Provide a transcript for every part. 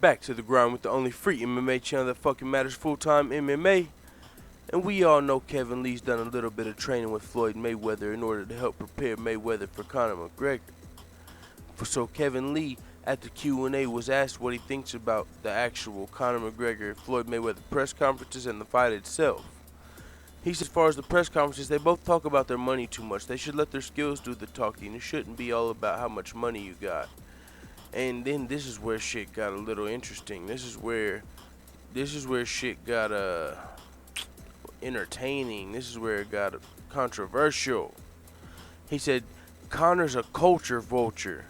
back to the grind with the only free MMA channel that fucking matters, Full-Time MMA. And we all know Kevin Lee's done a little bit of training with Floyd Mayweather in order to help prepare Mayweather for Conor McGregor. So Kevin Lee at the Q&A was asked what he thinks about the actual Conor McGregor Floyd Mayweather press conferences and the fight itself. He said as far as the press conferences, they both talk about their money too much. They should let their skills do the talking. It shouldn't be all about how much money you got. And then this is where shit got a little interesting. This is where shit got entertaining. This is where it got controversial. He said Conor's a culture vulture.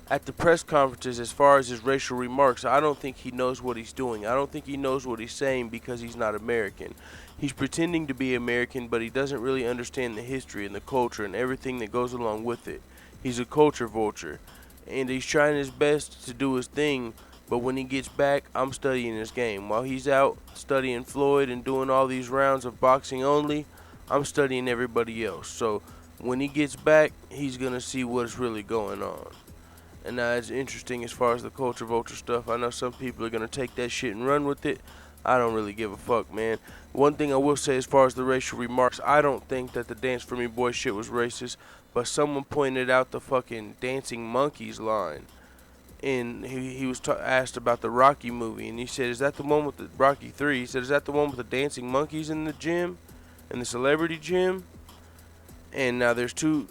At the press conferences, as far as his racial remarks, I don't think he knows what he's doing. I don't think he knows what he's saying because he's not American. He's pretending to be American, but he doesn't really understand the history and the culture and everything that goes along with it. He's a culture vulture, and he's trying his best to do his thing, but when he gets back, I'm studying his game. While he's out studying Floyd and doing all these rounds of boxing only, I'm studying everybody else. So when he gets back, he's going to see what's really going on. And now it's interesting as far as the culture vulture stuff. I know some people are going to take that shit and run with it. I don't really give a fuck, man. One thing I will say as far as the racial remarks, I don't think that the Dance For Me Boy shit was racist, but someone pointed out the fucking Dancing Monkeys line. And he was asked about the Rocky movie, and he said, is that the one with the Rocky 3? He said, is that the one with the dancing monkeys in the gym, in the celebrity gym? And now there's two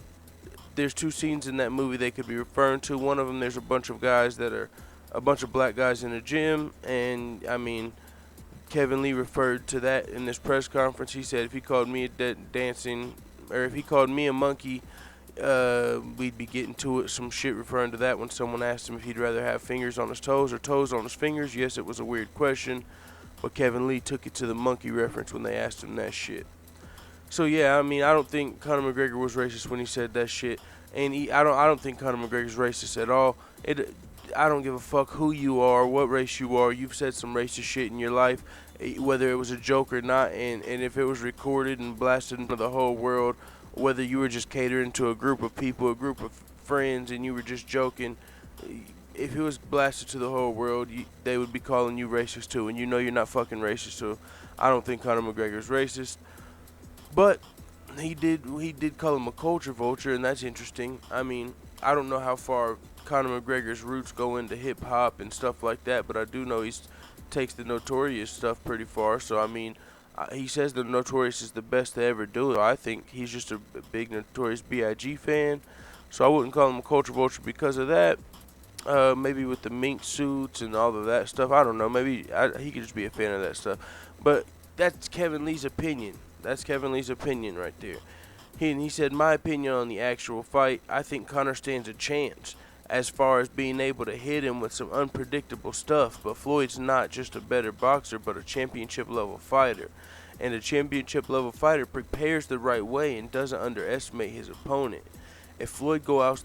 scenes in that movie they could be referring to. One of them, there's a bunch of black guys in a gym, and I mean, Kevin Lee referred to that in this press conference. He said if he called me if he called me a monkey, we'd be getting to it, some shit referring to that when someone asked him if he'd rather have fingers on his toes or toes on his fingers. Yes, it was a weird question, but Kevin Lee took it to the monkey reference when they asked him that shit. So yeah, I mean, I don't think Conor McGregor was racist when he said that shit, and I don't think Conor McGregor's racist at all. I don't give a fuck who you are, what race you are. You've said some racist shit in your life, whether it was a joke or not, and if it was recorded and blasted into the whole world, whether you were just catering to a group of people, a group of friends, and you were just joking. If it was blasted to the whole world, they would be calling you racist too, and you know you're not fucking racist. So I don't think Conor McGregor's racist. But he did call him a culture vulture, and that's interesting. I mean, I don't know how far Conor McGregor's roots go into hip hop and stuff like that, but I do know he takes the Notorious stuff pretty far. So I mean, he says the Notorious is the best to ever do it. I think he's just a big Notorious B.I.G. fan, so I wouldn't call him a culture vulture because of that. Maybe with the mink suits and all of that stuff, I don't know. Maybe he could just be a fan of that stuff. But that's Kevin Lee's opinion. That's Kevin Lee's opinion right there. He said, my opinion on the actual fight, I think Conor stands a chance as far as being able to hit him with some unpredictable stuff. But Floyd's not just a better boxer, but a championship level fighter. And a championship level fighter prepares the right way and doesn't underestimate his opponent. If Floyd goes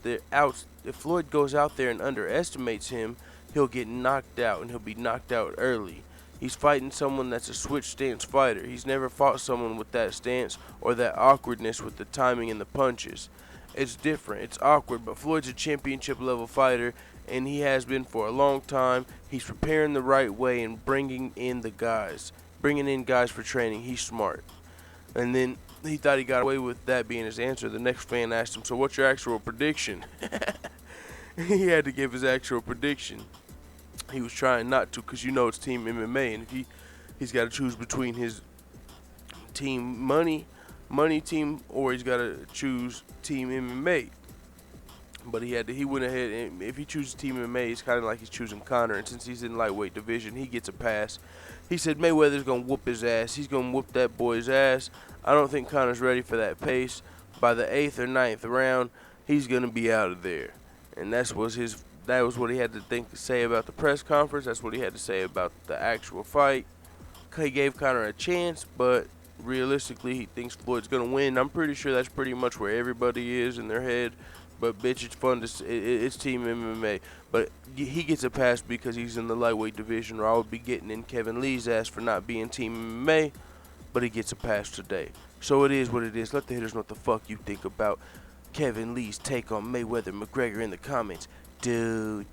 out there and underestimates him, he'll get knocked out, and he'll be knocked out early. He's fighting someone that's a switch stance fighter. He's never fought someone with that stance or that awkwardness with the timing and the punches. It's different. It's awkward, but Floyd's a championship level fighter, and he has been for a long time. He's preparing the right way and bringing in guys for training. He's smart. And then he thought he got away with that being his answer. The next fan asked him, so what's your actual prediction? He had to give his actual prediction. He was trying not to, because you know it's Team MMA, and if he's got to choose between his team money team, or he's got to choose Team MMA. But he went ahead, and if he chooses Team MMA, it's kind of like he's choosing Conor, and since he's in lightweight division, he gets a pass. He said Mayweather's going to whoop his ass. He's going to whoop that boy's ass. I don't think Conor's ready for that pace. By the 8th or 9th round, he's going to be out of there. And that was what he had to say about the press conference. That's what he had to say about the actual fight. He gave Conor a chance, but realistically, he thinks Floyd's going to win. I'm pretty sure that's pretty much where everybody is in their head. But, bitch, it's fun it's Team MMA. But he gets a pass because he's in the lightweight division, or I would be getting in Kevin Lee's ass for not being Team MMA. But he gets a pass today. So it is what it is. Let the haters know what the fuck you think about Kevin Lee's take on Mayweather McGregor in the comments. Dude.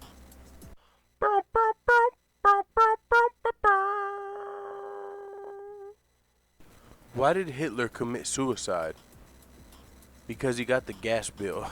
Why did Hitler commit suicide? Because he got the gas bill.